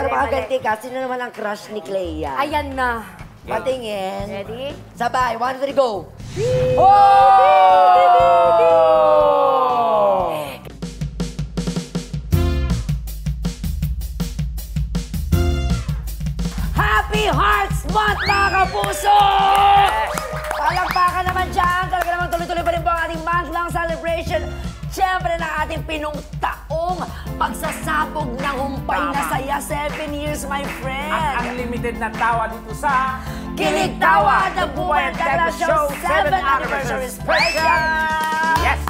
para makaganti ka, sino naman ang crush ni Clea? Ayan na. Patingin. Ready? Sabay, 1, 2, 3, go! Happy Hearts Month, mga kapuso! Palakpakan naman dyan. Talaga naman tuloy-tuloy pa rin po ang ating month-long celebration. Siyempre ng ating pinong taong pagsasabog ng humpay na saya. 7 years, my friend. At unlimited na tawa dito sa Kilig Tawa, The Buhay at Gala Show 7th Anniversary Special! Yes!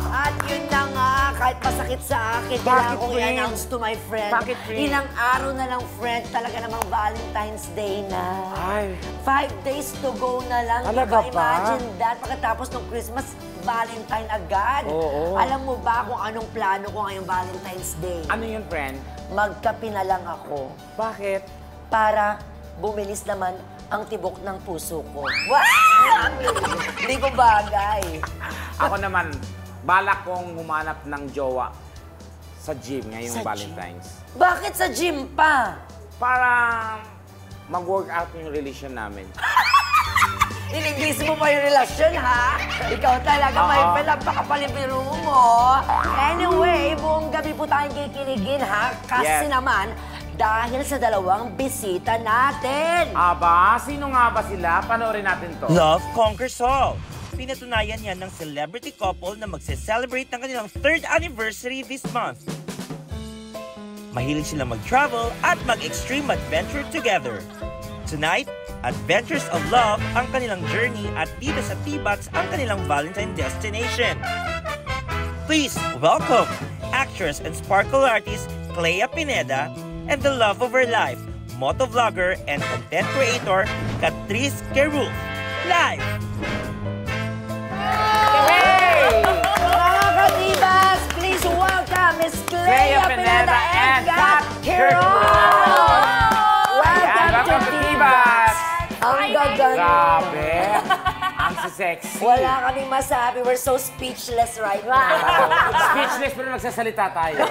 At yun na nga, kahit masakit sa akin, kailangan kong i-announce to my friend. Bakit, friend? Ilang araw na lang, friend, talaga namang Valentine's Day na. Ay. 5 days to go na lang. Talaga Diba? pa? Imagine that. Pagkatapos ng Christmas, Valentine agad. Oo. Alam mo ba kung anong plano ko ngayong Valentine's Day? Ano yun, friend? Magkape na lang ako Bakit? para bumilis naman ang tibok ng puso ko. Wow! Hindi ko bagay. Ako naman, balak kong humanap ng jowa sa gym ngayong Sa Valentine's. Bakit sa gym pa? Para mag-workout yung relasyon namin. Inibis mo pa yung relasyon, ha? Ikaw talaga, may napakapalibiro mo. Anyway, buong gabi po tayong kikiligin, ha? Kasi Yes. naman, dahil sa dalawang bisita natin. Aba, sino nga ba sila? Panoorin natin to. Love conquers all. Pinatunayan yan ng celebrity couple na magse-celebrate ng kanilang 3rd anniversary this month. Mahilig silang mag-travel at mag-extreme adventure together. Tonight, Adventures of Love ang kanilang journey at dito sa T-Bats ang kanilang Valentine destination. Please welcome actress and sparkle artist Clea Pineda and the love of her life, motovlogger and content creator Catrice Kerul. Live! Mga katibas, please welcome Miss Clea Pineda and Kat Kerol! Welcome to T-Bats! Ang gaganda. Grabe! Ang sexy. Wala kaming masabi. We're so speechless right now. Speechless pero nagsasalita tayo.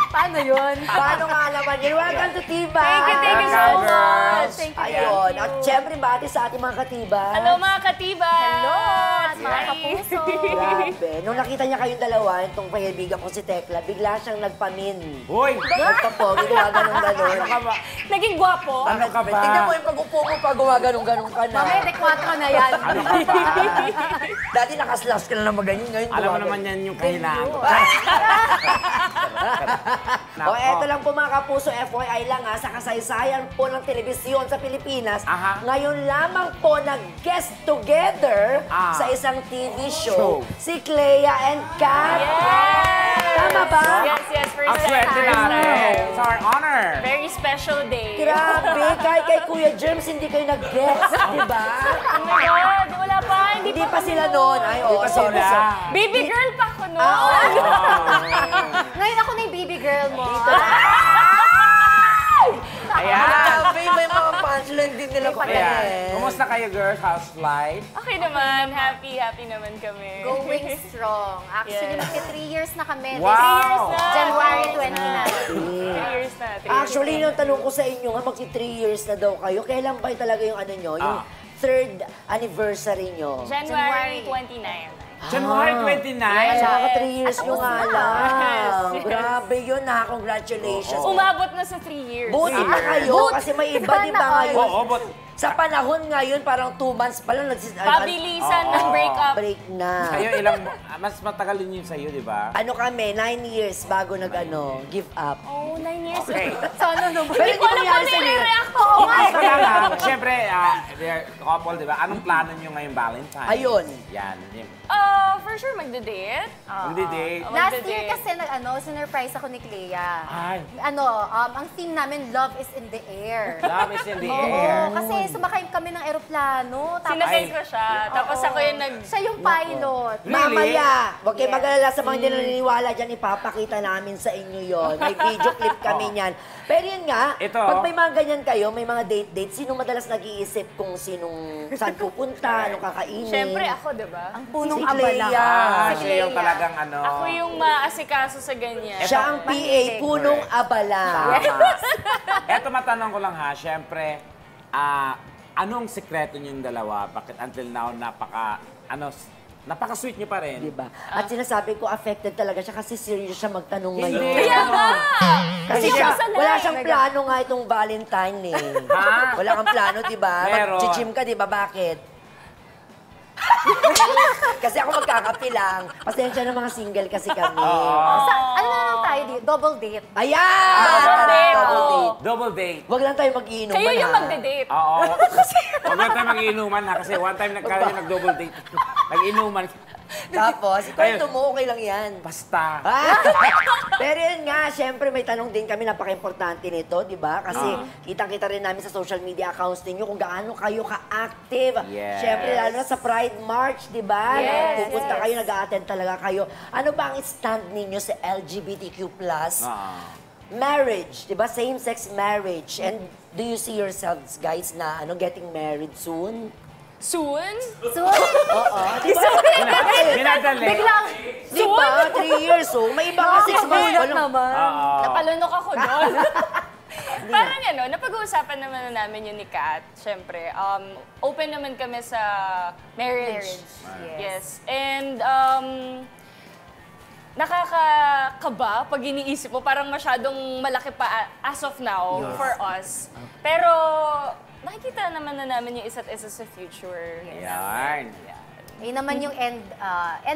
Paano yun? Paano nga naman yun? Welcome to Tiba! Thank you so Welcome, much. girls. Thank you. Ayun. At syempre, bati sa ating mga katiba. Hello mga katiba! Hello, at mga Hi. kapuso. Grabe. Nung nakita niya kayong dalawa, itong kaibigan ko si Tekla, bigla siyang nagpamin. Hoy! Nagpapogi, gumaganon-ganon. Ano ka ba? Naging gwapo. Ano ka ba? Tignan mo yung pag-upo mo, pag gumaganon-ganon ka na. Mamaya, dekwatro na yan. Ano ka ba? Dati nakaslash ka na naman ganyan, ngayon Alam mo gumaganon. naman yan yung kahinaan ko. O eto lang po mga kapuso, FYI lang ha, sa kasaysayan po ng telebisyon sa Pilipinas, Aha. ngayon lamang po nag-guest together sa isang TV show, si Clea and Kat. Tama ba? Yes, first Ang swerte natin. It's our honor. Very special day. Grabe, kahit kay Kuya Germs hindi kayo nag-guest, di ba? Oh my God, wala pa. Hindi pa sila noon. Ay, oo, sorry. sila. Baby girl pa ako noon. Ngayon ako na yung baby girl mo. Ayan. Grabe, may mga punchline din nila ko. Ayan. Kumusta kayo, girls? How's life? Okay naman, happy naman kami. Going strong. Actually, Yes. magka 3 years na kami. Wow. This January 29. 3 years na. Actually, yung tanong ko sa inyo, nga magsi 3 years na daw kayo, kailan ba talaga yung ano nyo, yung 3rd anniversary nyo? January 29. January 29? Saka 3 years nyo nga lang. Yes. Grabe yun ha, congratulations. Umabot na sa 3 years. Buti pa kayo, kasi may iba, di ba ngayon? Oo, but Sa panahon ngayon, parang 2 months pa lang Pabilisan ng breakup. break na. kayo mas matagal din yun sa'yo, di ba? Ano kami, 9 years bago give up. Oh, 9 years. Okay. Sana naman. Pero Hindi ko alam nangyari kung sa'yo. nire-react ko. Kaya lang, siyempre, they're couple, di ba? Anong plano nyo ngayong Valentine? Ayun. Yan. For sure, magde-date. Magdi-date. Last year kasi sinurprise ako ni Clea. Ay. Ang theme namin, love is in the air. Love is in the Oo, air. kasi sumakay kami ng eroplano. Sinasay ko siya. Tapos ako yung Siya yung pilot. Really? Mamaya, huwag kayo Yes. mag-alala sa mga hindi naniniwala dyan, ipapakita namin sa inyo yon. May video clip kami niyan. Pero yun nga, Ito. pag may mga ganyan kayo, may mga date-date, sino madalas nag-iisip kung sinong saan pupunta, ano kakainin. Siyempre ako, di ba? Ang punong Si abala. Clea. Siya yung talagang ano. Ako yung maasikaso sa ganyan. Siya ang PA, punong abala. Eto matanong ko lang ha, siyempre, anong sekreto niyong dalawa? Bakit until now napaka-sweet niyo pa rin? Diba? At sinasabi ko, affected talaga siya kasi serious siya magtanong ngayon. Kaya nga! Kasi Hindi siya, ako sanay. wala siyang plano nga itong Valentine eh. Ha? Wala kang plano, di ba? Meron. Mag-gym ka, di ba? Bakit? Kasi ako magkakapi lang. Pasensya na mga single kasi kami. Ano na lang tayo dito? Double date. Ayan! Double date. Double date. Double date. Huwag lang tayo mag-iinuman, Kayo yung ha? magde-date. Oo. Huwag lang tayo mag-iinuman ha, kasi one time nag-double date. Nag-inuman. Tapos, kwento mo, okay lang yan. Basta. Ah! Pero yun nga, syempre may tanong din kami, napaka-importante nito, di ba? Kasi kitang-kita rin namin sa social media accounts ninyo kung gaano kayo ka-active. Yes. Syempre, lalo na sa Pride March, di ba? Yes, Pupunta yes. kayo, nag-a-attend talaga kayo. Ano ba ang stand ninyo sa LGBTQ+? Marriage, di ba? Same-sex marriage. And do you see yourselves, guys, na getting married soon? Soon? So, Oo, di ba? Minadali. biglang, Di ba? 3 years, so may iba nga 6 months pa nakakagulat lang. naman. Napalunok ako doon. Parang napag-uusapan naman na namin yun ni Kat. Siyempre, open naman kami sa marriage. Yes. And nakakakaba pag iniisip mo, parang masyadong malaki pa as of now for us. Pero nakikita naman na namin yung isa't isa sa future. Yan. Yun naman yung end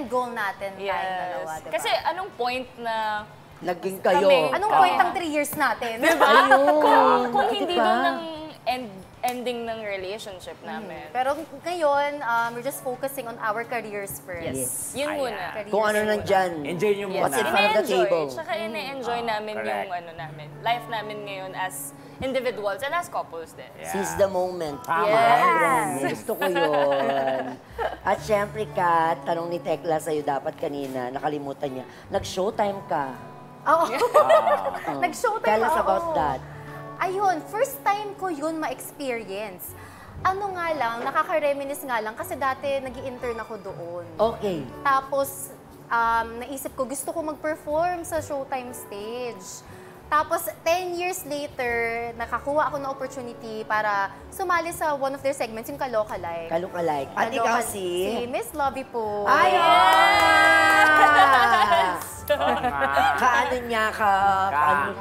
goal natin tayong dalawa, Yes. diba? Kasi anong point na Naging kayo. Kami. Anong point ang 3 years natin? Ayun. kung Di hindi ba? doon ng ending ng relationship namin? Pero ngayon, we're just focusing on our careers first. Yes. Yun muna. Careers Kung ano nandyan. Enjoy nyo muna. What's in front of the table? Tsaka ine-enjoy namin correct. yung namin. Life namin ngayon as individuals and as couples din. Seize the moment. Tama. Grabe, gusto ko yun. At syempre, Kat, tanong ni Tekla sa'yo dapat kanina, nakalimutan niya. Nag-showtime ka. Oo. Nag-showtime Tell us ako. about that. Ayun, first time ko yun ma-experience. Ano nga lang, nakaka-reminisce nga lang kasi dati nag-i-intern ako doon. Okay. Tapos, naisip ko, gusto ko mag-perform sa Showtime stage. Tapos, 10 years later, nakakuha ako ng opportunity para sumali sa one of their segments, yung Kaloka Like. Kaloka-like. At ikaw si Miss Lovey po. Ay! Tama. Kaano niya,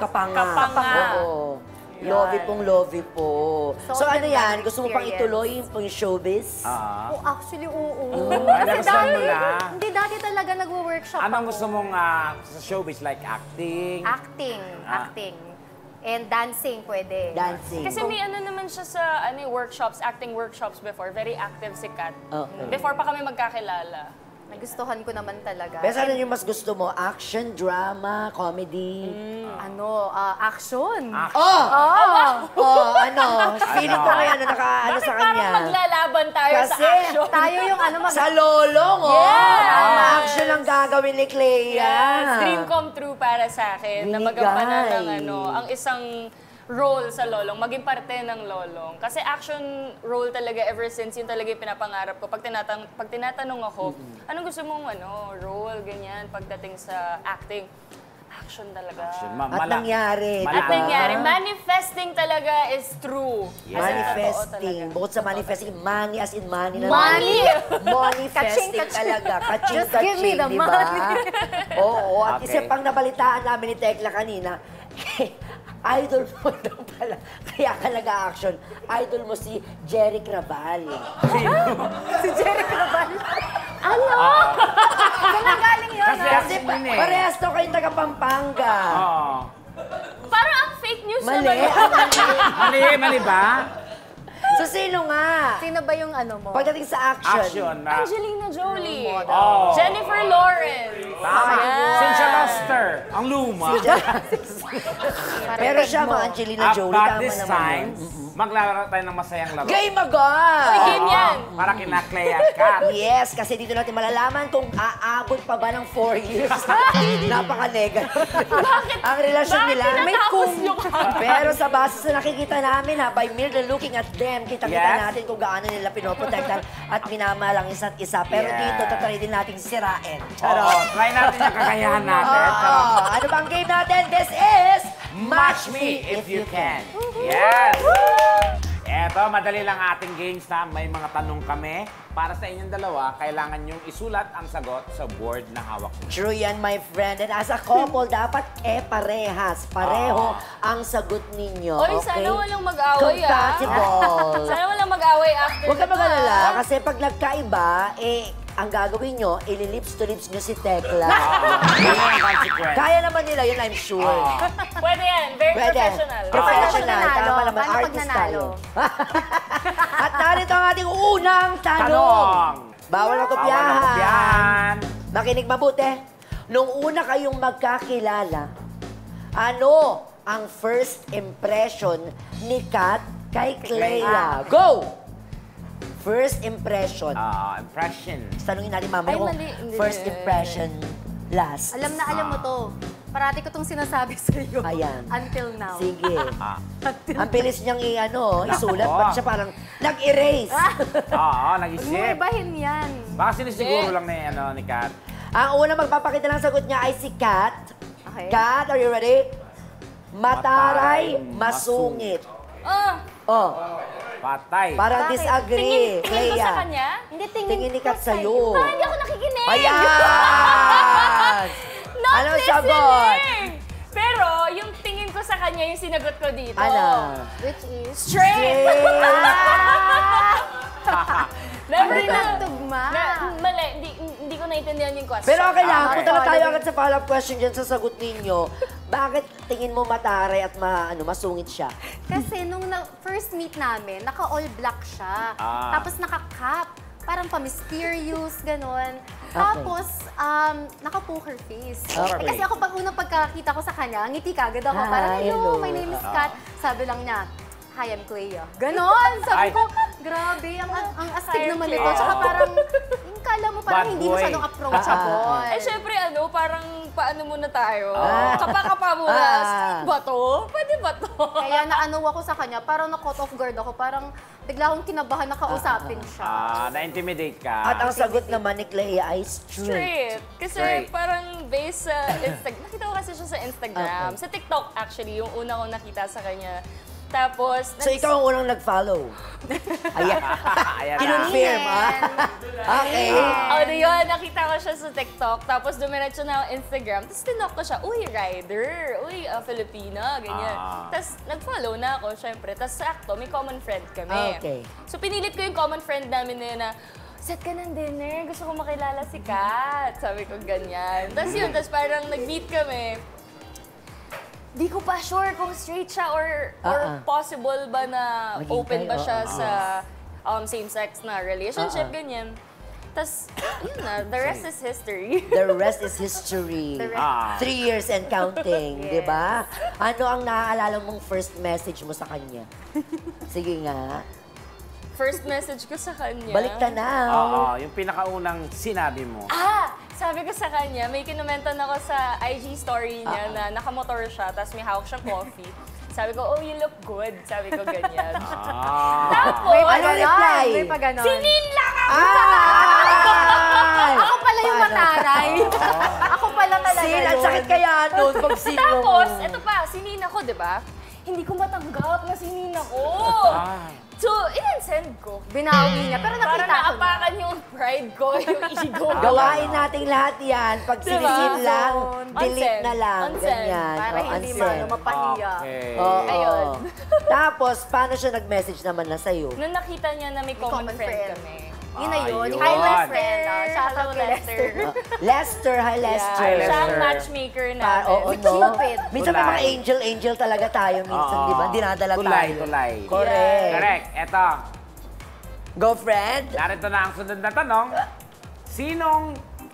kapanga. Kapanga. Oo. Lovey po. So ano Sobrang yan, gusto mo pang experience. ituloy yung showbiz? Oh, actually, oo. Ay, nagustuhan mo na. Hindi, dati talaga nagwo-workshop Anong ako. gusto mong sa showbiz? Like acting? Acting. And dancing, pwede. Dancing. Kasi may naman siya sa workshops, acting workshops before. Very active si Kat. Okay. Before pa kami magkakilala. Nagustuhan ko naman talaga. Pero ano yung mas gusto mo? Action, drama, comedy? Action. Feeling ko kaya nakaano sa kanya. Parang maglalaban tayo sa Kasi action. Tayo yung Sa lolong, Yes! Action ang gagawin ni Clea. Yes, dream come true para sa akin na magampanan ng ang isang role sa lolong, maging parte ng lolong. Kasi action role talaga ever since, yun talaga yung pinapangarap ko. Pag tinatanong ako, anong gusto mong role, ganyan, pagdating sa acting, action talaga. At nangyari, At diba? nangyari, manifesting talaga is true. As in, totoo Manifesting. talaga. Bukod sa manifesting, money as in money na Money! Manifesting Kaching, kaching. talaga. Kaching, Just give me the diba? money. Oo, at Okay. isa pang nabalitaan namin ni Tekla kanina, idol mo daw pala. Kaya ka nag-action. Idol mo si Jerry Craval. Si Jerry Craval. Ano? Saan ang galing yun? Kasi parehas to kayong taga Pampanga. Oo. Parang ang fake news Mali. naman. Mali ba? So sino nga? Sino ba yung mo? Pagdating sa action. Action. Angelina Jolie. Oh. Jennifer Lawrence. Tama. Ayan. Cynthia Luster. Ang luma. Pero siya, mga Angelina Jolie, But tama this naman time, yun. maglalaro tayo ng masayang laro. Game agad! Game yan. Para kina Clea at Kat. Yes, kasi dito natin malalaman kung aabot pa ba ng 4 years. Napaka-negative. Ang relasyon nila. May kung. Pero sa base sa nakikita namin by merely looking at them, kita-kita Yes. natin kung gaano nila pinoprotektan at minamahal ang isa't isa. Pero Yes. dito, tatry din natin sirain. Oo, Charot. try natin yung kakayahan natin. Oo. Ano bang game natin? This is Match me if you can. Yes! Eto, madali lang ating games na may mga tanong kami. Para sa inyong dalawa, kailangan nyong isulat ang sagot sa board na hawak mo. True yan, my friend. And as a couple, dapat parehas. Pareho ang sagot ninyo. Oy, okay? sana walang mag-away, Compatible. Sana walang mag-away after Huwag ka nito, mag-alala, ah. kasi pag nagkaiba, ang gagawin nyo, ililips to lips nyo si Tekla. Ano ang consequence? Kaya naman nila yun, I'm sure. Pwede yan. Very Pwede. professional. Professional. Paano pag nanalo? Tama naman, Paano pag artist nanalo? tayo. At narito ang ating unang tanong. Tanong! Bawal ang Bawal kopyahan. ang kopyahan. Makinig mabuti. Nung una kayong magkakilala, ano ang first impression ni Kat kay Clea? Go! First impression. Impression. Tanungin natin mamaya Ay, kung mali. Hindi. first impression last. Alam na alam mo to. Parati ko itong sinasabi sa iyo. Ayan. Until now. Sige. Ah. Ang bilis niyang isulat. Nako. Ba't siya parang nag-erase? Oo, Huwag mo nag-isip. ibahin yan. Baka sinisiguro lang ni Kat. Ang una magpapakita ng sagot niya ay si Kat. Okay. Kat, are you ready? Mataray, Mataray, masungit. Ah, Oh, Patay. parang Bakit? disagree, tingin ko Clea. sa kanya. Hindi, Tingin ni ko Kat sa'yo. Hindi ako nakikinig. Ayan! Not Anong listening. sagot? Pero yung tingin ko sa kanya, yung sinagot ko dito. Ano? Which is? Straight. Never Hindi na. nagtugma. Mali, hindi ko naintindihan yung question. Pero okay lang, Okay. punta na tayo agad sa follow-up question dyan sa sagot ninyo. Bakit tingin mo mataray at masungit siya? Kasi nung first meet namin, naka-all black siya. Ah. Tapos naka-cap. Parang pa-mysterious, ganon. Tapos, naka-poker face. Okay. Eh, kasi ako pag unang pagkakita ko sa kanya, ngiti kagad ako. Hi, Parang, hello, hello. my name is Kat. Sabi lang niya, hi, I'm Clea. Ganon! Ay. Sabi ko, grabe, ang astig Hi, naman Clea. nito. Tsaka parang, yung kala mo parang Bad hindi boy. masyadong approachable. Eh, syempre, parang paano muna tayo? Ah. Kapa-kapa muna. Ah. Straight ba to? Pwede ba to? Kaya naano ako sa kanya, parang na-caught off guard ako. Parang bigla akong kinabahan na kausapin siya. Na-intimidate ka. At ang sagot naman ni Clea ay straight. Straight. Kasi Straight. parang based sa Instagram. Nakita ko kasi siya sa Instagram. Okay. Sa TikTok actually, yung una kong nakita sa kanya. Tapos, So ikaw ang unang nag-follow. Ayan. Ayan na. Kinonfirm, Okay. yun, nakita ko siya sa TikTok. Tapos dumiretso na ako Instagram. Tapos tinok ko siya, uy, rider. Uy, Filipina, ganyan. Ah. Tapos nag-follow na ako, syempre. Tapos sakto, may common friend kami. Okay. So pinilit ko yung common friend namin na yun na, set ka ng dinner, gusto ko makilala si Kat. Sabi ko ganyan. Tapos yun, tapos parang nag-meet kami. Di ko pa sure kung straight siya or possible ba na Maging open ba kayo, siya sa same-sex na relationship, ganyan. Tapos, yun na, the rest is history. The rest is history. The rest- Ah. 3 years and counting, Yes. di ba? Ano ang naaalala mong first message mo sa kanya? Sige nga. First message ko sa kanya. Balik tanaw. Oo, yung pinakaunang sinabi mo. Sabi ko sa kanya, may kinumentan ako sa IG story niya na nakamotor siya, tapos may hawak siyang coffee. Sabi ko, oh, you look good. Sabi ko ganyan. Tapos, May Ano reply? May pa ganon. sinin lang ako! Ay! Ako pala yung mataray. Ako pala talaga Sin, ang yun. sakit kaya nun pag sino mo. Tapos, eto pa, sinin ako, di ba? Hindi ko matanggap na sinin ako. So, in-send ko. Binawi niya. Pero Para nakita ko na. naapakan yung pride ko, yung ego ko. Gawain nating lahat yan. Pag Diba? sinisin lang, Unsend. delete na lang. Unsend. Ganyan. Para O, hindi unsend. mapahiya. Okay. Oo. Ayun. Tapos, paano siya nag-message naman na sa'yo? Nung nakita niya na may common common friend friend. kami. Yun na yun. Ayun. Hi, my Yun. friend. Shout out kay Lester. Lester, hi Lester. Hi, Siya ang Lester. matchmaker Oo, namin. no? Cupid. Minsan may Tulay. mga angel talaga tayo minsan, Oo. di ba? Dinadala Tulay, tayo. tulay. Correct. Correct. Eto, Go, friend. narito na ang sunod na tanong. Sinong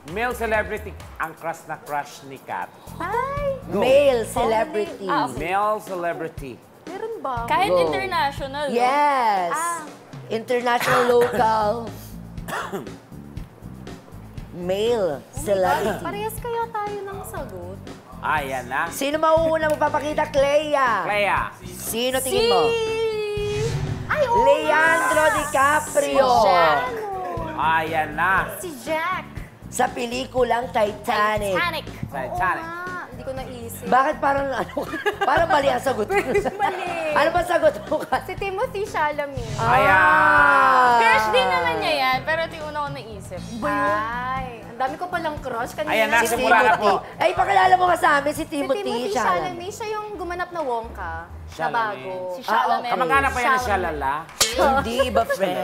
Male celebrity ang crush ni Kat. Ay! Male celebrity. Male celebrity. Meron ba? Kahit Go. international. no? Yes. International, local. Male celebrity. Parehas kaya tayo ng sagot. Ayan na. Sino mauuna magpapakita? Clea. Clea. Sino tingin mo? Ay, oo. Leandro DiCaprio. Ayan na. Si Jack. Sa pelikulang Titanic. Titanic. Titanic. Hindi ko naisip. Bakit parang parang mali ang sagot mo? Mali. Ano ba sagot mo ka? Si Timothy Chalamet. Ayan. Crush din naman niya yan, pero ito yung una ko naisip. Ay, ang dami ko palang crush kanina. Ayan na, Si simula na Timothy. po. Ay, pakilala mo nga sa amin si Si Timothy Timothy Chalamet. Chalamet, siya yung gumanap na Wonka. Na Chalamet. bago. Si Chalamet. Kamag-anak pa yan ni Chalamet. Shalala. Hindi ba, friend?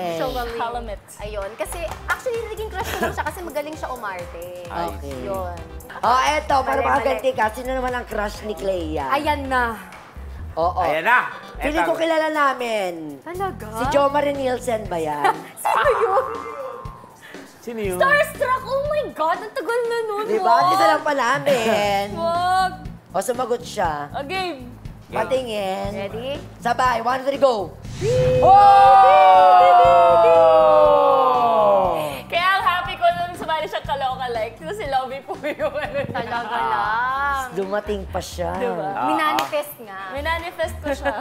Chalamet. Ayun, kasi actually naging crush ko lang siya kasi magaling siya umarte. Okay. Yun. Oh, eto, para Mali, makaganti ka, sino naman ang crush ni Clea? Ayan na. Oo. Ayan na. Feeling ko kilala namin. Talaga? Si Jo Marie Nielsen ba yan? Sino yun? Sino yun? Starstruck! Oh my God! Ang tagal na nun. Di ba? Hindi alam pa namin. Wag! O, sumagot siya. A game. Patingin. Ready? Sabay, 1, 3, go! Kaya ang happy ko nung sumali siya kaloka-like. Kasi si Lovie po yung ano. Talaga lang. Dumating pa siya. Diba? Minanifest nga. Minanifest ko siya.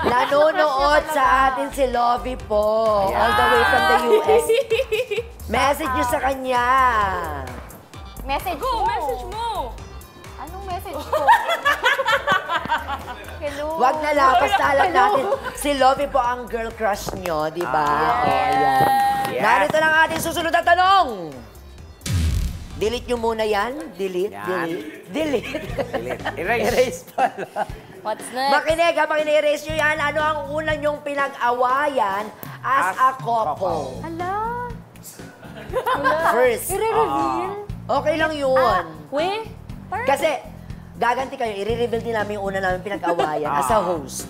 Nanonood sa atin si Lovie po. All the way from the US. Message niyo sa kanya. Message Go, mo. message mo. Anong message ko? Hello. Wag na lang, basta alam natin, si Lovie po ang girl crush nyo, di ba? Oh, ayan. Yes. Narito lang ating susunod na tanong. Delete nyo muna yan. Delete, Yan. delete. Delete. Erase. Erase pala. What's next? Makinig ha, pag erase nyo yan, ano ang una nyong pinag-awayan as a couple? Hala. First. I-reveal? Okay lang yun. We? Parang Kasi, gaganti kayo, i-reveal din namin yung una namin pinag-awayan as a host.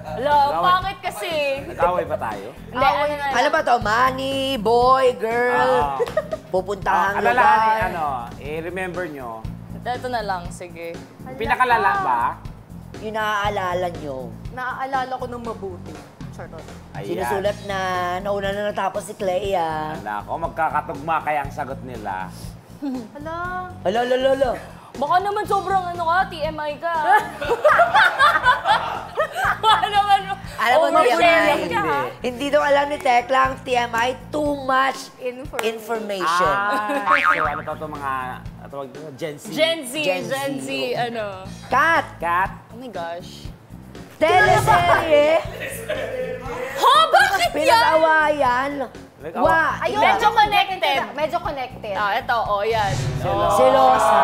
Ala, pangit kasi. Nag-away ba tayo? Hindi, ano na Ano ba to? Money, boy, girl, pupuntahang Alalahanin, lugar. i-remember nyo. Ito na lang, sige. Pinakalala ba? Yung naaalala nyo. Naaalala ko ng mabuti. Charot. Ayan. Sinusulat na nauna na natapos si Clea. Nako, magkakatugma kaya ang sagot nila. Hala. Alo. Baka naman sobrang ano ka, TMI ka. Baka naman Alam mo, oversharing TMI, ka, ha? hindi daw alam ni Tekla ang TMI, too much information. So ano to mga, tawag dito, Gen Z? Gen Z, Gen Z. Gen Z, ano. Kat, Kat? Oh my gosh. teleserye, Ha? Bakit yan? pinag-awayan, Ayun, medyo connected. Medyo connected. Ah, ito, oh, yan. selosa.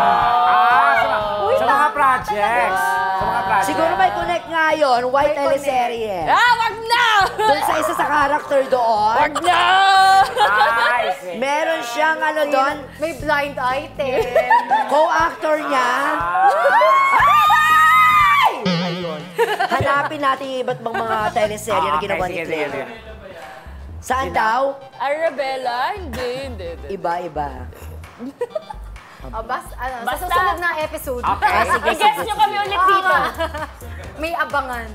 Sa mga projects. Sa mga projects. Siguro may connect nga yun, white teleserye. Ah, wag na! Doon sa isa sa character doon, Wag na! Ay, see. meron siyang ano doon, May blind item. co-actor niya. Ayun. Hanapin natin yung iba't bang mga teleserye na ginawa ni sige. Clea. Saan daw? Arabella? Hindi. Iba-iba. Sa Basta. susunod na episode. Okay. Sige, I-guess sige, nyo sige. kami ulit dito. May abangan.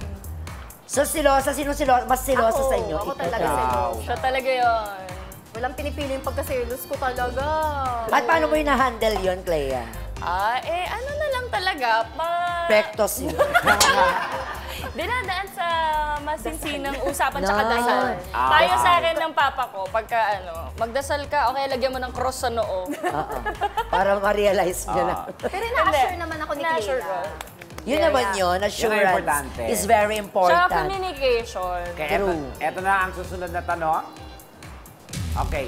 So, silosa, sino silosa? Mas silosa Ako, sa inyo? ako Ikaw. talaga silosa. Siya talaga yun. Walang pinipili yung pagkaselos ko talaga. At paano mo yung-handle yun, Clea? Ano na lang talaga, Pektos yun. dinadaan sa masinsinang usapan tsaka Nice. dasal. Payo sa akin ng papa ko, pagka magdasal ka, okay, lagyan mo ng cross sa noo. Oo. Para ma-realize nyo na. Pero na-assure naman ako ni Na-assure Clea. ko. Yun naman yun, Yun ang assurance importante. is very Tsaka important. communication. Kaya True. eto na ang susunod na tanong. Okay.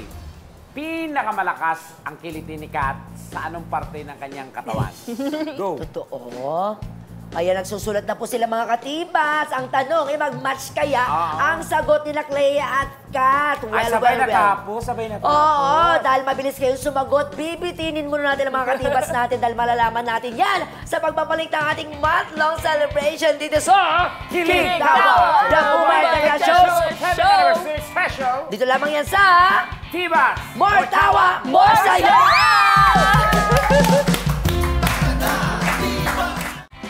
Pinakamalakas ang kiliti ni Kat sa anong parte ng kanyang katawan? Go. Totoo. Ayan, nagsusulat na po sila mga katibas. Ang tanong, mag-match kaya ang sagot nila Clea at Kat? Ay, sabay na tapo, sabay na tapo. Oo, dahil mabilis kayong sumagot, bibitinin muna natin ang mga katibas natin dahil malalaman natin yan sa pagbabalik ng ating month-long celebration dito sa Kilig Tawa, The Umartega Show. Anniversary Special. Dito lamang yan sa Tibas! More tawa, more saya!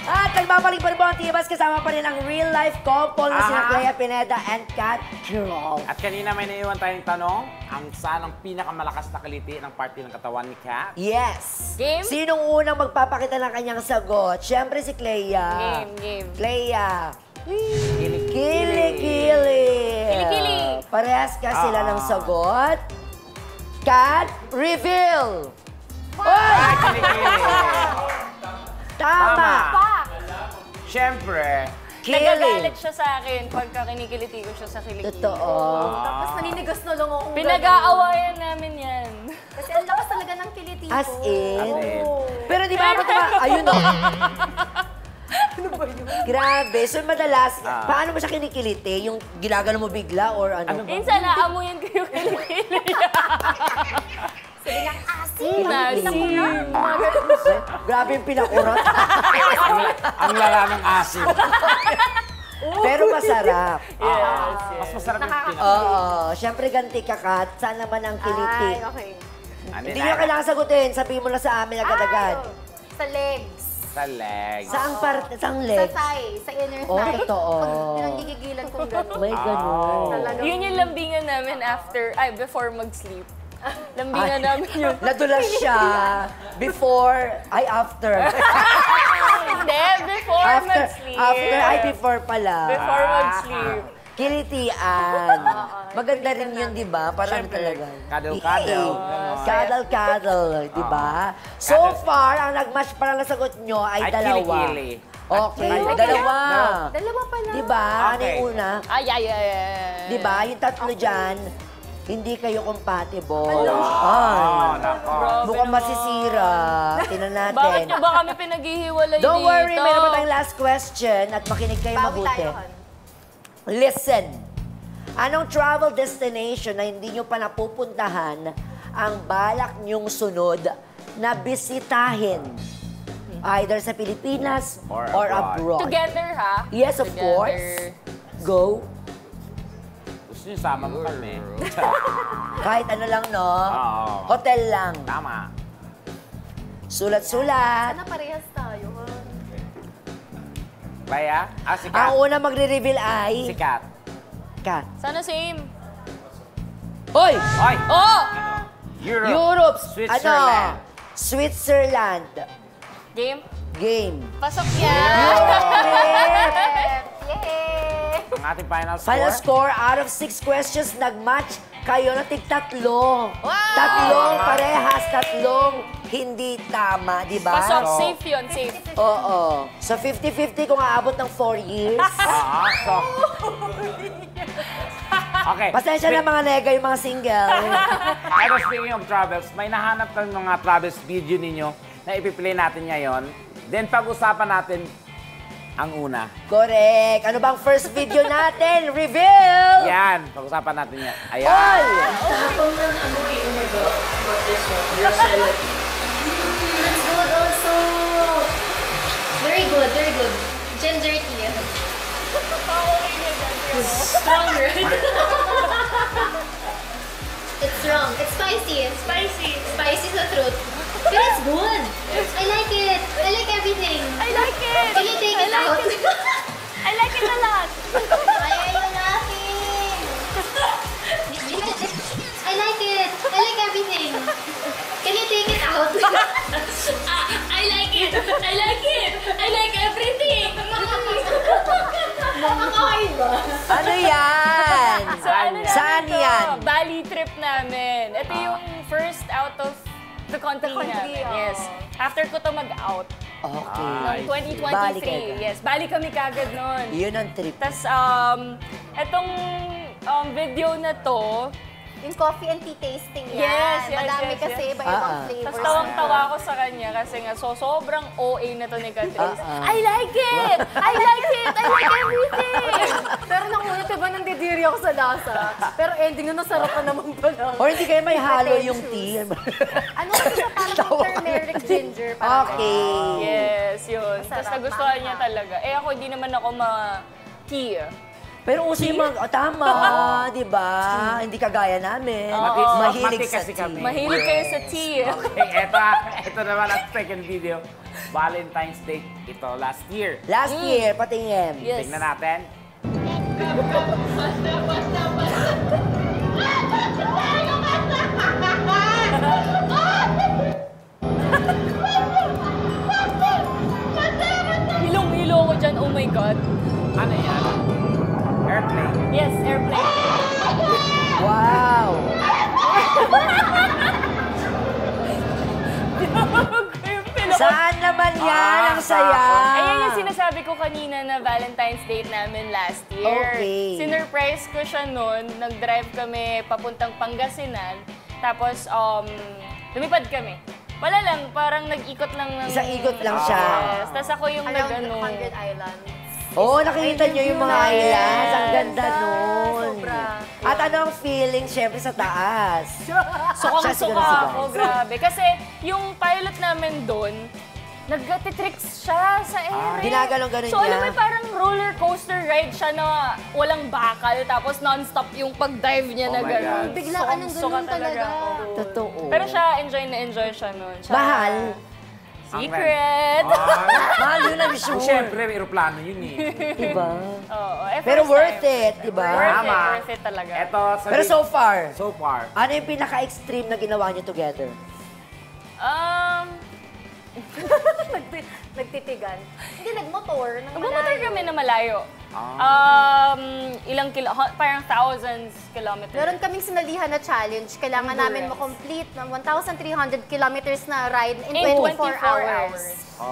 At nagbabalik pa rin po ang Tibas, kasama pa rin ang real-life couple na sina Aha. Clea Pineda and Kat Kirol. At kanina may naiwan tayong tanong, ang saan ang pinakamalakas na kiliti ng party ng katawan ni Kat? Yes! Game? Sinong unang magpapakita ng kanyang sagot? Siyempre si Clea. Game. Clea. Kilikili. Kili-kili. Kili-kili. Parehas ka sila ng sagot. Kat, reveal. Oy! Kilikili. Tama. Siyempre, Kili. Nagagalit siya sa akin pagka kinikiliti ko siya sa kilikili. Totoo. Tapos naninigas na lang akong Pinag-aawayan namin yan. Kasi ang lakas talaga ng kiliti ko. As in. Oo. Pero di ba, ayun o. Grabe. So madalas, paano mo siya kinikiliti? Yung ginagano mo bigla or ano? Minsan naamuyan ko yung kilikili niya. Sabi niya, asin. Nasin. Grabe yung pinakurot. ang lala ng asin. Pero masarap. Yes. Mas masarap yung Nakaka- pinaka. Oo. Siyempre ganti ka, Kat. Saan naman ang kiliti? Ay, okay. Hindi nyo kailangan sagutin. Sabihin mo na sa amin agad-agad. Ay, sa legs. Sa legs. Saang parte? Saang Sa legs? thigh. Sa inner Oh, thigh. totoo. Pinanggigigilan kong gano'n. May ganun. Talaga. Yun yung lambingan namin before mag-sleep. Lambingan namin yun. Nadulas siya before, ay after. Hindi, before mag-sleep. Before pala. Before mag-sleep. Kilitian. Maganda rin yun, di ba? Parang Siyempre, talaga. cuddle-cuddle. Ganon. Cuddle-cuddle, di ba? So far, ang nag-match para na sagot nyo ay Ay, dalawa. kilikili. Okay, At- dalawa. Dalawa pala. Di ba? Ano Okay. yung una? Ay. Di ba? Yung tatlo dyan, hindi kayo compatible. Oh, Ay. nako. Mukhang masisira. Tingnan natin. Bakit nyo ba kami pinaghihiwalay dito? Don't worry, meron pa tayong last question at makinig kayo Bawi mabuti. tayo, Han. Listen. Anong travel destination na hindi nyo pa napupuntahan ang balak nyong sunod na bisitahin? Either sa Pilipinas Or or abroad. abroad. Together, ha? Yes, of Together. course. Go. Gusto nyo sama mo kami. Kahit ano lang, no? Oo. Hotel lang. Tama. Sulat-sulat. Sana parehas tayo, Han. Kaya? Si Kat. Ang una magre-reveal ay... Si Kat. Kat. Sana same. Hoy! Oy! Oh! Europe. Switzerland. Ano? Switzerland. Game? Game. Pasok yan! Yay! Ang ating final score. Final score, out of 6 questions, nag-match kayo na tig-tatlo. Tatlong parehas, tatlong hindi tama, di ba? Pasok, safe yun, safe. Oo. So 50-50 kung aabot ng 4 years. So. Okay. Pasensya na mga nega, yung mga single. Pero speaking of travels, may nahanap ng mga travels video ninyo na ipiplay natin ngayon. Then pag-usapan natin ang una. Correct. Ano bang first video natin? Reveal! Yan, pag-usapan natin yan. Ayan. Oy! That's good also. Very good, very good. Ginger tea. Stronger. It's strong. It's spicy. Spicy. Spicy sa truth. But it's good. I like it. I like everything. I like it! Can you take it out? I like it a lot! Why are you laughing? I like it. I like everything. Can you take it out? I like it. I like it. I like everything. Nakakain ba? Ano yan? So ano namin Saan to? yan? Bali trip namin. Ito yung first out of the country namin. Yes. After ko to mag-out. Okay. Noong 2023. Bali kayo. Yes. Bali kami kagad nun. Yun ang trip. Tapos, etong video na to, Yung coffee and tea tasting yan. Yes, yes, Madami yes, kasi yes. iba-ibang Ah, ah. flavors. tapos tawang-tawa ako sa kanya kasi nga sobrang OA na to ni Catrice. I like it! I like it! I like everything! Pero nung una, diba nandidiri ako sa lasa. Pero ending na nasarapan naman pala. Or hindi kayo may halo yung tea. Ano kasi siya parang turmeric ginger. Parang Okay. Yes, yun. Tapos Masarap, nagustuhan niya manghang. talaga. Eh ako, hindi naman ako ma-tea. Pero uso yung mga, tama, di ba? Hindi kagaya namin. Mahilig sa kasi tea. kami. Mahilig kayo sa tea. Okay, ito naman ang second video. Valentine's Day. Ito, last year. Last year, patingin. Yes. Tingnan natin. Hilong-hilo ko dyan, oh my God. Ano yan? Airplane. Yes, airplane. Wow! Saan naman yan? Ang saya! Ayan yung sinasabi ko kanina na Valentine's date namin last year. Okay. Sinurprise ko siya noon. Nag-drive kami papuntang Pangasinan. Tapos, lumipad kami. Wala lang, parang nag-ikot lang ng... Isang ikot lang siya. Yes. Tapos ako yung Around nag-ano. 100 islands. Oo, nakikita niyo yung mga islands. Ang ganda nun. Sobra. At ano ang feeling, syempre, sa taas? Sukang-suka Sigaw. ako, grabe. Kasi yung pilot namin doon, nag-tricks siya sa ere. Ginagalong-ganon So alam niya. mo, parang roller coaster ride siya na walang bakal, tapos non-stop yung pag-dive niya Oh na my gano'n. God. Biglaan ng Sukang-suka ganun talaga. ako. Totoo. Pero siya, enjoy na enjoy siya nun. Siya, Mahal? Secret! Mahal yun, I'm sure. Siyempre, aeroplano yun eh. Diba? Oo, Pero first worth time. it, diba? Tama. Worth it talaga. Ito, sa Pero so far, so far. ano yung pinaka-extreme na ginawa niyo together? Nagtitigan. Hindi, nagmotor. Bumotor kami na malayo. Ilang parang thousands kilometers. Meron kaming sinalihan na challenge. Kailangan namin makomplete ng 1,300 kilometers na ride in In 24 24 hours.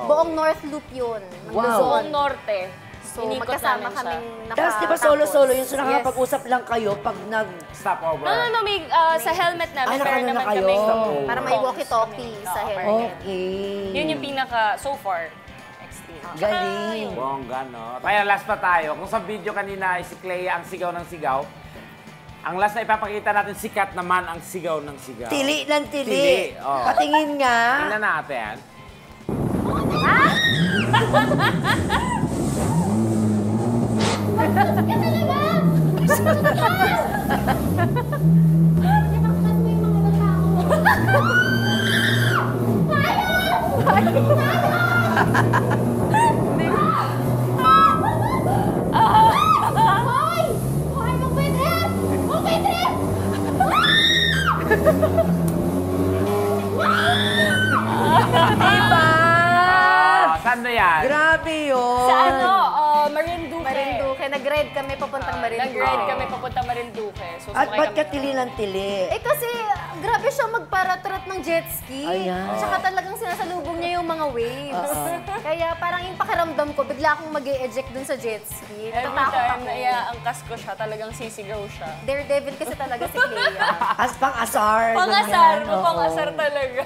Buong North Loop yun. ng Wow. Luzon. Buong norte. So, Inikot magkasama namin siya. kaming Tapos di ba solo-solo yun? So nakakapag-usap lang kayo pag nag... Stopover. No, may, sa helmet namin, Ay, meron nakano na naman kayo? kaming Para may comms. walkie-talkie sa Oo, helmet. Okay. Yun yung pinaka, so far, extreme. Galing. Bongga, no? Kaya last pa tayo. Kung sa video kanina ay si Clea ang sigaw ng sigaw, ang last na ipapakita natin, sikat naman ang sigaw ng sigaw. Tili ng tili. Tili, oh. Patingin nga. Tingnan natin. Diba? Saan na yan? Grabe yun. Sa ano, Marinduque. Marinduque. Nag-ride kami papuntang Marinduque. Nag-ride kami papuntang Marinduque. At Susumakay ba't kami ka ng- tili ng tili? Eh kasi, grabe siya magparatrat ng jet ski. Ayan. Tsaka talagang sinasalubong niya yung mga waves. Kaya parang yung pakiramdam ko, bigla akong mag-e-eject dun sa jet ski. Every Natatakot time ako. na iaangkas ko siya, talagang sisigaw siya. Daredevil kasi talaga si Clea. As pang-asar. Pangasar ganyan, mo, oo. pangasar talaga.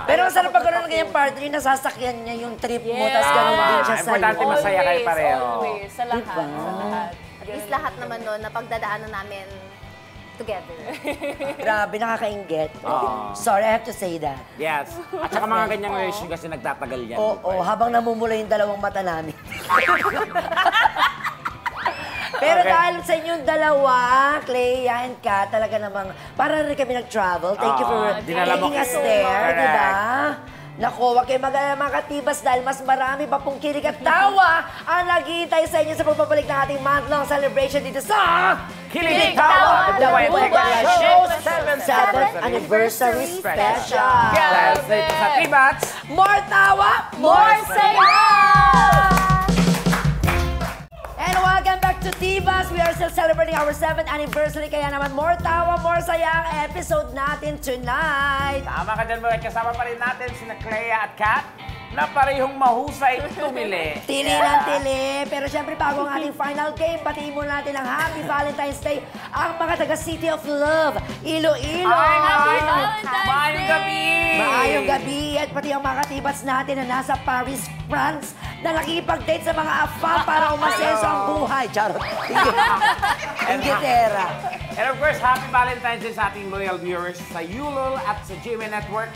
Pero masarap pag gano'n ng ganyang partner, yung nasasakyan niya yung trip mo, Yes. tapos gano'n din siya sa'yo. Importante masaya kayo pareho. Always, sa lahat, Diba? sa lahat. At least lahat naman nun na pagdadaanan namin together. Grabe, nakakaingit. Oo. Sorry, I have to say that. Yes. At saka mga ganyang relation kasi nagtatagal yan. Oo, habang namumula yung dalawang mata namin. Pero Okay. dahil sa inyong dalawa, Clea and Kat, talaga namang, para rin kami nag-travel. Thank you for dinala mo taking us kami. there, Correct. di ba? Naku, wag kayo mag-alala mga katibas dahil mas marami pa pong kilig at tawa ang naghihintay sa inyo sa pagbabalik ng ating month-long celebration dito sa Kilig Tawa! The Buwega Show 7th Anniversary Anniversary Special! Dahil sa Tibats, More tawa, more saya! And welcome back to Tibas. We are still celebrating our 7th anniversary. Kaya naman, more tawa, more saya ang episode natin tonight. tama ka dyan mo. Kasama pa rin natin sina Clea at Kat na parehong mahusay tumili. Tili ng tili. Pero syempre, bago ang ating final game, batiin muna natin ang Happy Valentine's Day ang mga taga City of Love, Iloilo. Happy Valentine's Maayong gabi! Maayong gabi at pati ang mga katibats natin na nasa Paris, France na nakikipag-date sa mga afam para umasenso ang buhay. Charot. Ingitera. And of course, happy Valentine's Day sa ating loyal viewers sa Yulol at sa GMA Network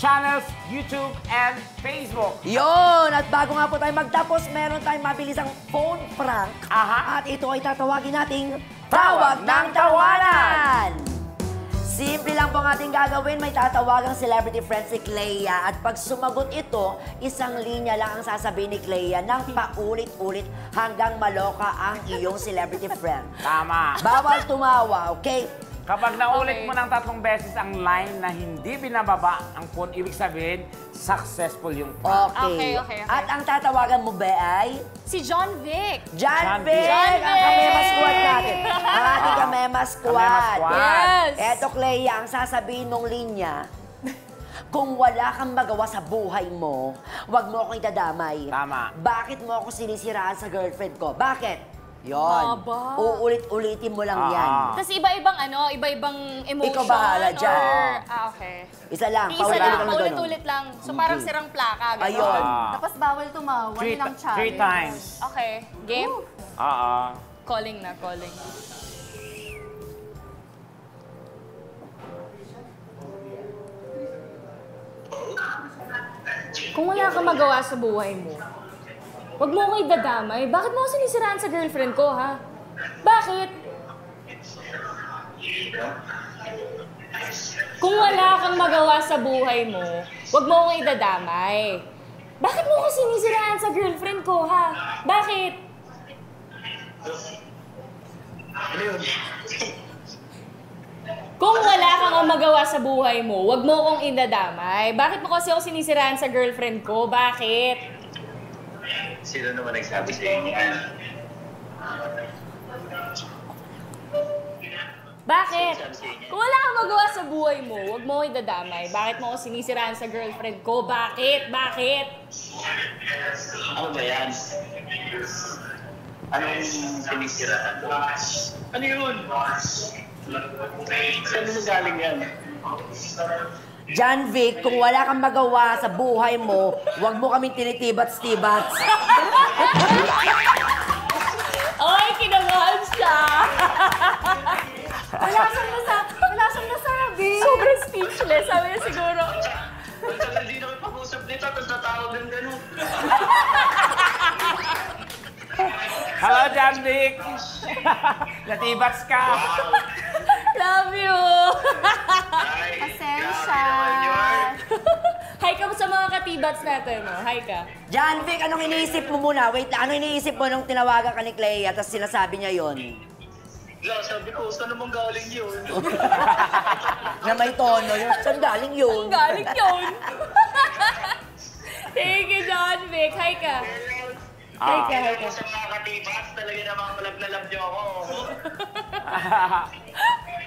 channels, YouTube, and Facebook. Yun! At bago nga po tayo magtapos, meron tayong mabilisang phone prank. Aha. At ito ay tatawagin nating Tawag ng Tawanan! Simple lang po ang ating gagawin. May tatawagang celebrity friend si Clea. At pag sumagot ito, isang linya lang ang sasabihin ni Clea nang paulit-ulit hanggang maloka ang iyong celebrity friend. Tama. Bawal tumawa, okay? Kapag naulit Okay. mo ng 3 beses ang line na hindi binababa ang phone, ibig sabihin, successful yung prank. Okay. Okay. At ang tatawagan mo ba ay Si John Vic. John John Vic! Vic! Ang Kamema Squad natin. Ang ating Kamema Squad. Squad. Yes. Eto, Clea, ang sasabihin mong linya, kung wala kang magawa sa buhay mo, wag mo akong itadamay. Tama. Bakit mo ako sinisiraan sa girlfriend ko? Bakit? Yon. Haba. Uulit-ulitin mo lang yan. Tapos iba-ibang iba-ibang emotion. Ikaw bahala dyan. Okay. Isa lang. Isa paulit-ulit lang, na ganun. paulit-ulit lang. So parang sirang plaka. Ganun. Ayun. Tapos bawal tumawa, walang challenge. 3 times. Okay. Game? Oo. Calling na, calling. Kung wala kang magawa sa buhay mo, huwag mo akong idadamay. Bakit mo ako sinisiraan sa girlfriend ko, ha? Bakit? Kung wala kang magawa sa buhay mo, huwag mo akong idadamay. Bakit mo ako sinisiraan sa girlfriend ko, ha? Bakit? Kung wala kang magawa sa buhay mo, huwag mo akong idadamay. Bakit mo kasi ako sinisiraan sa girlfriend ko? Bakit? Sino naman nagsabi sa inyo? Bakit? Kung wala kang magawa sa buhay mo, huwag mo akong idadamay. Bakit mo ako sinisiraan sa girlfriend ko? Bakit? Bakit? Ano ba yan? Anong sinisiraan mo? Ano yun? Saan mo galing yan? John Vic, kung wala kang magawa sa buhay mo, wag mo kaming tinitibats-tibats. Ay, kinagahan siya! Wala siyang nasabi. Sobrang speechless. Sabi niya siguro, Ang tagal di na kayo pag-usap dito, tapos natawag ng gano'n. Hello, John Vic! Natibats ka! love you! Ay, Pasensya. grabe naman yun. Hi ka sa mga katibats natin, no? Hi ka. John Vic, anong iniisip mo muna? Wait, ano iniisip mo nung tinawagan ka ni Clea tapos sinasabi niya yon? La, sabi ko, saan naman galing yun? Na may tono, yun. Saan galing yun? Ang galing yun! Thank you, John Vic. Hi ka. Hi ka, hi ka. Sa mga katibas, talaga namang malab na love niyo ako.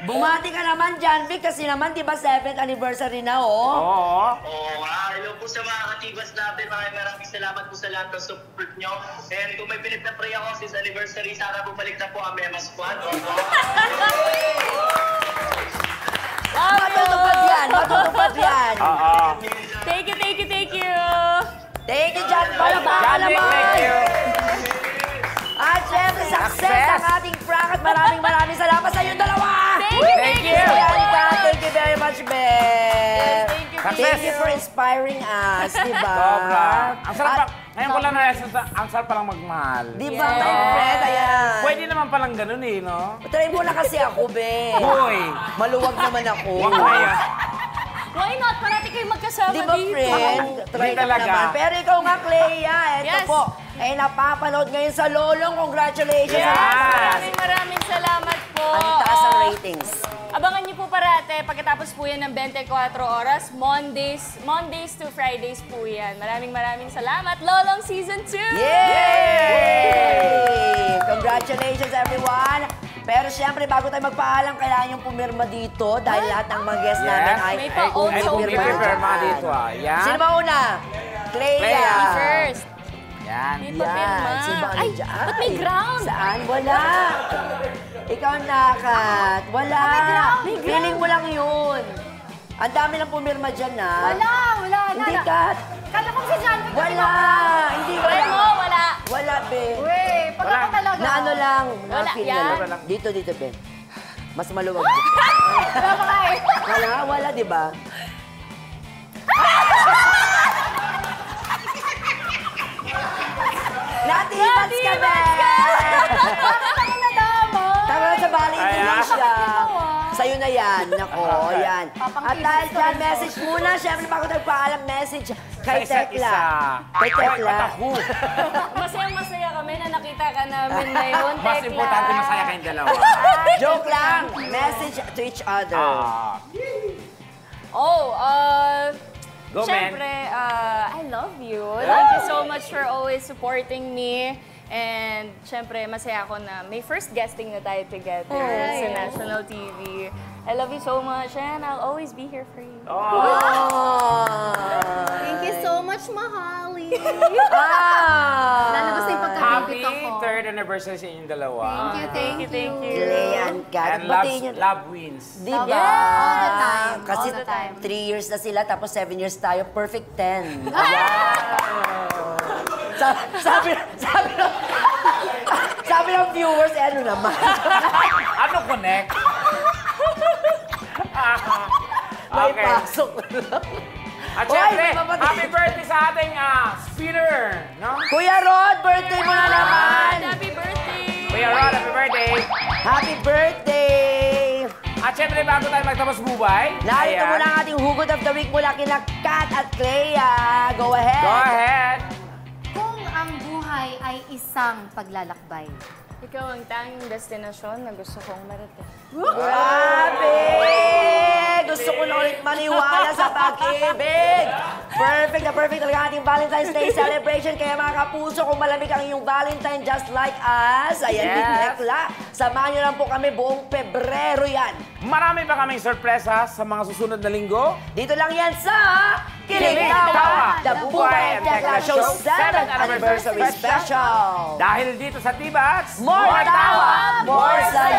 Bumati ka naman, John Vic, kasi naman, di ba, 7th anniversary na, oh? Oo. Oo nga, hello po sa mga katibas natin. Maraming salamat po sa lahat ng support nyo. And kung may pinag-pray ako since anniversary, sana bumalik na po ang Mema Squad. Matutupad yan, matutupad yan. Oo. Thank you, thank you, thank you. Thank you, John Vic. Palakpakan John Vic, naman. thank you. At syempre, success Success. ang ating prank at maraming salamat sa inyong dalawa. Thank you. Bianca, thank you very much, Ben. Thank you, Thank you for inspiring us, di ba? Sobra. Ang sarap At- pa. Ngayon ko lang na-realize na ang sarap palang magmahal. Di ba, my friend? Ayan. Pwede naman palang ganun eh, no? Try mo na kasi ako, Ben. Hoy! Maluwag naman ako. Huwag mo yan. Why not? Parati kayo magkasama Di ba, dito. friend? Try Hindi ka talaga. naman. Pero ikaw nga, Clea, eto Yes. po. Eh, napapanood ngayon sa Lolong. Congratulations. Yes. Maraming salamat po. Ang taas ang Oo. ratings. Abangan niyo po parate, pagkatapos po yan ng 24 oras, Mondays to Fridays po yan. Maraming salamat. Lolong Season 2! Yay! Congratulations, everyone! Pero siyempre, bago tayo magpaalam, kailangan yung pumirma dito dahil lahat ng mga guests Yes. namin ay May pa-own Ay, kung Pumirma pipirma dito ah. Yan. Sino ba una? Clea. Clea. First. Yan. May papirma. Yan. Sino ba Ay, dyan? ba't may ground? Saan? Wala. Ikaw, Nakat. Wala. May ground. Feeling mo lang yun. Ang dami lang pumirma dyan, na. Wala. Hindi, Kat. Kala ko si John Vic. Wala. Hindi, Try wala. mo, wala. Wala, Ben. Wait, pag ako talaga. Na ano lang. Wala, na-feel yan. na lang. Dito, Ben. Mas maluwag. Wala pa nga eh. Wala, di ba? Natibats kami! Tama na sa Bali, Indonesia. Sa'yo na yan. Nako, yan. At dahil dyan, message muna. Siyempre, bago tayo paalam, message kay Tekla. Kay Tekla. Masayang-masaya kami na nakita ka namin ngayon, Tekla. Mas importante masaya kayong dalawa. Joke lang. Message to each other. Go, man. Siyempre, I love you. Thank you so much for always supporting me. And siyempre, masaya ako na may first guesting na tayo together sa national TV. I love you so much and I'll always be here for you. Thank you so much, Mahali. Ah! Lalabas na yung Happy pagkabibit ako. 3rd anniversary sa inyong dalawa. Thank you. Leanne Kat. And love wins. Di ba? All the time. Kasi All the time. 3 years na sila, tapos 7 years tayo. Perfect 10. Sabi ng viewers, ano naman? Ano connect? May pasok. At Oy, syempre, may mapatid. happy birthday sa ating spinner, no? Kuya Rod, birthday mo na naman! Happy birthday! Kuya Rod, happy birthday! Happy birthday! At syempre, bago tayo magtapos bubay, Narito ayan. muna ang ating hugot of the week mula kina Kat at Clea. Go ahead! Go ahead! Kung ang buhay ay isang paglalakbay, Ikaw ang tanging destinasyon na gusto kong marating. Grabe! Gusto ko na ulit maniwala sa pag-ibig. Perfect na perfect talaga ating Valentine's Day celebration. Kaya mga kapuso, kung malamig ang iyong Valentine just like us, ayan, Yes. Tekla. Samahan niyo lang po kami buong Pebrero yan. Marami pa kaming sorpresa sa mga susunod na linggo. Dito lang yan sa Kilig, Kilig Tawa, Tawa, The The Buhay and Tekla Show 7th 7th Anniversary Special. Dahil dito sa Tibats, More tawa, more saya.